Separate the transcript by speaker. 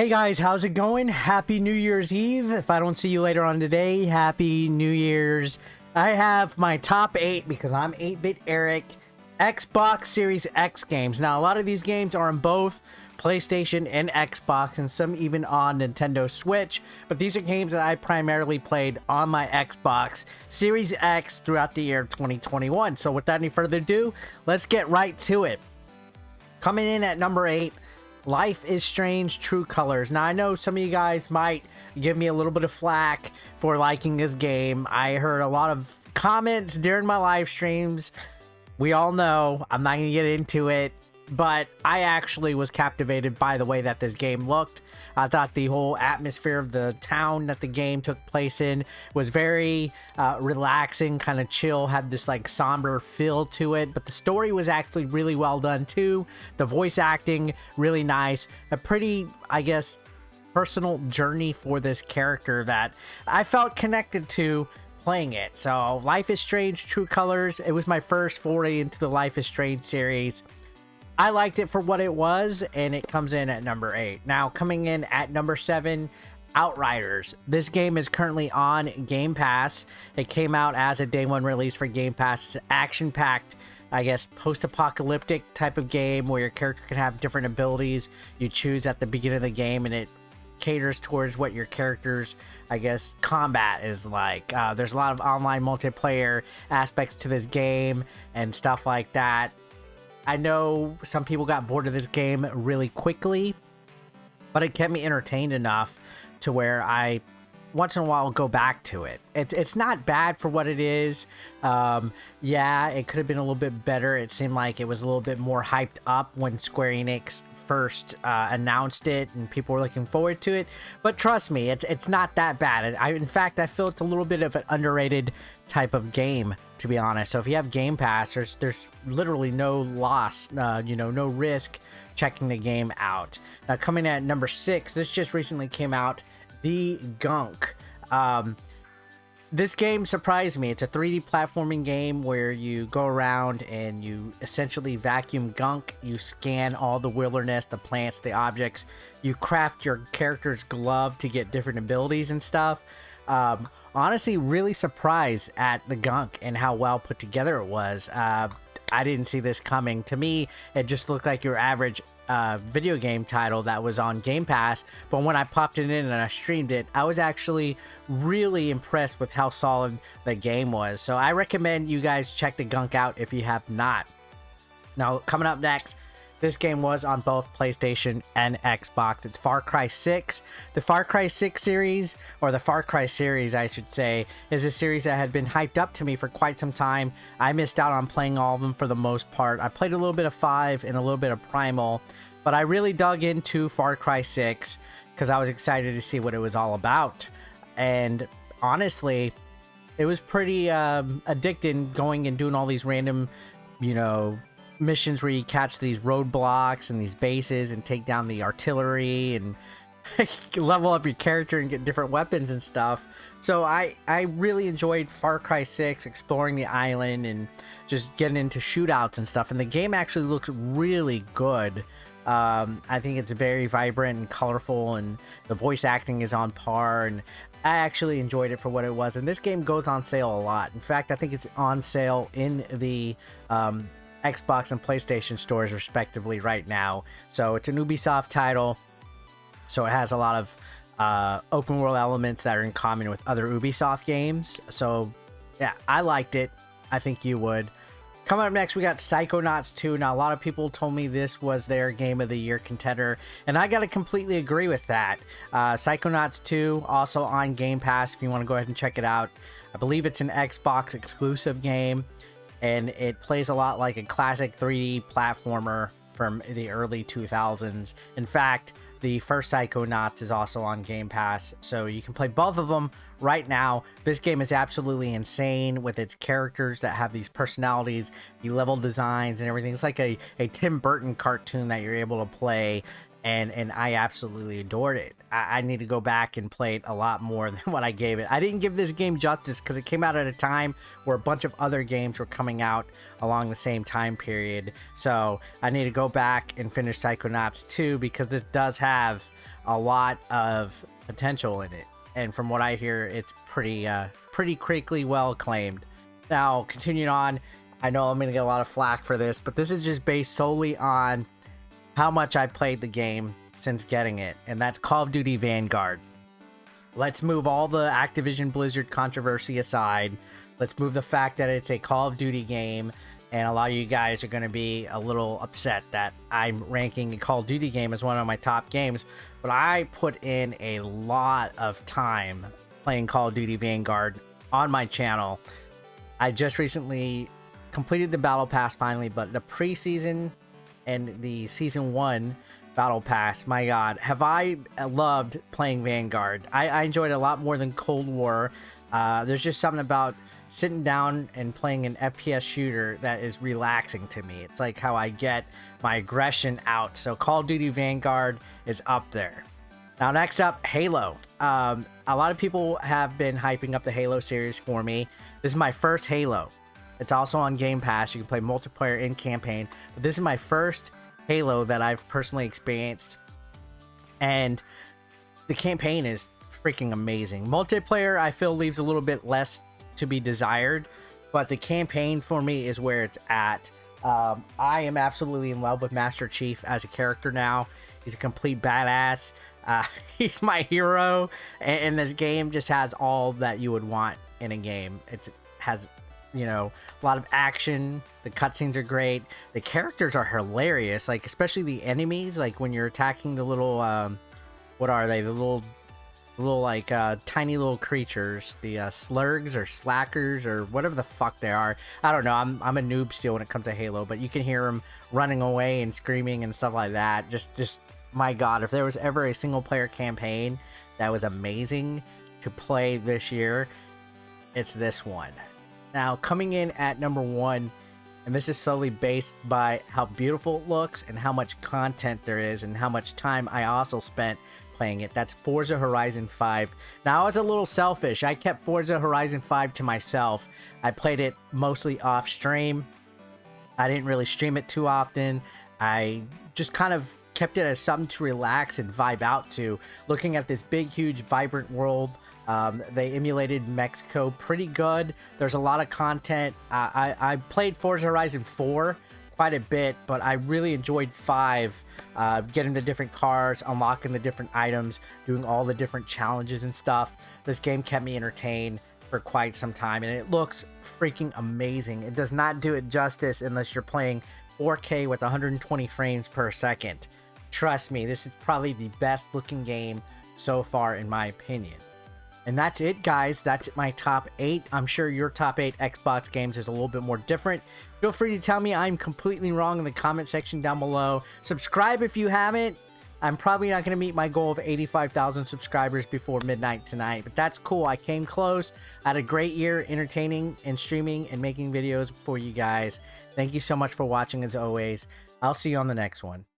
Speaker 1: Hey guys, how's it going? Happy New Year's Eve. If I don't see you later on today, Happy New Year's. I have my top 8 because I'm 8-bit Eric Xbox Series X games. Now, a lot of these games are on both PlayStation and Xbox, and some even on Nintendo Switch, but these are games that I primarily played on my Xbox Series X throughout the year 2021. So without any further ado, let's get right to it. Coming in at number 8, Life is Strange True Colors. Now, I know some of you guys might give me a little bit of flack for liking this game. I heard a lot of comments during my live streams. We all know I'm not going to get into it, but I actually was captivated by the way that this game looked. I thought the whole atmosphere of the town that the game took place in was very relaxing, kind of chill, had this like somber feel to it, but the story was actually really well done too. The voice acting, really nice. A pretty, I guess, personal journey for this character that I felt connected to playing it. So Life is Strange True Colors, it was my first foray into the Life is Strange series. I liked it for what it was, and it comes in at number 8. Now, coming in at number 7, Outriders. This game is currently on Game Pass. It came out as a day one release for Game Pass. It's action-packed, I guess, post-apocalyptic type of game where your character can have different abilities you choose at the beginning of the game, and it caters towards what your character's, I guess, combat is like. There's a lot of online multiplayer aspects to this game and stuff like that. I know some people got bored of this game really quickly, but it kept me entertained enough to where I once in a while go back to it. It's not bad for what it is. Yeah, it could have been a little bit better. It seemed like it was a little bit more hyped up when Square Enix first announced it and people were looking forward to it. But trust me, it's not that bad. In fact, I feel it's a little bit of an underrated type of game, to be honest. So if you have Game Pass, there's literally no loss, no risk checking the game out. Now, coming at number 6, this just recently came out, the Gunk. This game surprised me. It's a 3D platforming game where you go around and you essentially vacuum gunk. You scan all the wilderness, the plants, the objects. You craft your character's glove to get different abilities and stuff. Honestly, really surprised at the Gunk and how well put together it was. I didn't see this coming. To me, it just looked like your average video game title that was on Game Pass, but when I popped it in and I streamed it, I was actually really impressed with how solid the game was. So I recommend you guys check the Gunk out if you have not. Now, coming up next, this game was on both PlayStation and Xbox. It's Far Cry 6. The Far Cry 6 series, or the Far Cry series, I should say, is a series that had been hyped up to me for quite some time. I missed out on playing all of them for the most part. I played a little bit of 5 and a little bit of Primal, but I really dug into Far Cry 6 because I was excited to see what it was all about. And honestly, it was pretty addicting going and doing all these random, missions where you catch these roadblocks and these bases and take down the artillery and level up your character and get different weapons and stuff. So I really enjoyed Far Cry 6, exploring the island and just getting into shootouts and stuff. And the game actually looks really good. I think it's very vibrant and colorful, and the voice acting is on par, and I actually enjoyed it for what it was. And this game goes on sale a lot. In fact, I think it's on sale in the Xbox and PlayStation stores respectively right now. So it's an Ubisoft title, so it has a lot of open world elements that are in common with other Ubisoft games. So yeah, I liked it. I think you would. Coming up next, we got Psychonauts 2. Now, a lot of people told me this was their Game of the Year contender, and I gotta completely agree with that. Psychonauts 2, also on Game Pass if you want to go ahead and check it out. I believe it's an Xbox exclusive game, and it plays a lot like a classic 3D platformer from the early 2000s. In fact, the first Psychonauts is also on Game Pass, so you can play both of them right now. This game is absolutely insane with its characters that have these personalities, the level designs and everything. It's like a Tim Burton cartoon that you're able to play, and I absolutely adored it. I need to go back and play it a lot more than what I gave it. I didn't give this game justice because it came out at a time where a bunch of other games were coming out along the same time period. So I need to go back and finish Psychonauts 2 because this does have a lot of potential in it. And from what I hear, it's pretty critically well acclaimed. Now, continuing on, I know I'm going to get a lot of flack for this, but this is just based solely on how much I played the game since getting it, and that's Call of Duty Vanguard. Let's move all the Activision Blizzard controversy aside. Let's move the fact that it's a Call of Duty game, and a lot of you guys are going to be a little upset that I'm ranking a Call of Duty game as one of my top games, but I put in a lot of time playing Call of Duty Vanguard on my channel. I just recently completed the Battle Pass finally, but the preseason and the Season 1 Battle Pass, my god, have I loved playing Vanguard. I enjoyed it a lot more than Cold War. There's just something about sitting down and playing an FPS shooter that is relaxing to me. It's like how I get my aggression out. So Call of Duty Vanguard is up there. Now next up, Halo. A lot of people have been hyping up the Halo series for me. This is my first Halo. It's also on Game Pass. You can play multiplayer and campaign, but this is my first Halo that I've personally experienced, and the campaign is freaking amazing. Multiplayer, I feel, leaves a little bit less to be desired, but the campaign for me is where it's at. I am absolutely in love with Master Chief as a character now. He's a complete badass. He's my hero, and this game just has all that you would want in a game. It has, you know, a lot of action. The cutscenes are great. The characters are hilarious, like especially the enemies. Like when you're attacking the little what are they, the little like tiny little creatures, the slurgs or slackers or whatever the fuck they are. I don't know, I'm a noob still when it comes to Halo, but you can hear them running away and screaming and stuff like that. Just my god, if there was ever a single player campaign that was amazing to play this year, it's this one. Now, coming in at number 1, and this is solely based by how beautiful it looks and how much content there is and how much time I also spent playing it. That's Forza Horizon 5. Now, I was a little selfish. I kept Forza Horizon 5 to myself. I played it mostly off stream. I didn't really stream it too often. I just kind of kept it as something to relax and vibe out to, looking at this big, huge, vibrant world. They emulated Mexico pretty good. There's a lot of content. I played Forza Horizon 4 quite a bit, but I really enjoyed 5, getting the different cars, unlocking the different items, doing all the different challenges and stuff. This game kept me entertained for quite some time, and it looks freaking amazing. It does not do it justice unless you're playing 4K with 120 frames per second. Trust me, this is probably the best looking game so far in my opinion. And that's it, guys. That's my top 8. I'm sure your top 8 Xbox games is a little bit more different. Feel free to tell me I'm completely wrong in the comment section down below. Subscribe if you haven't. I'm probably not going to meet my goal of 85,000 subscribers before midnight tonight, but that's cool. I came close. I had a great year entertaining and streaming and making videos for you guys. Thank you so much for watching as always. I'll see you on the next one.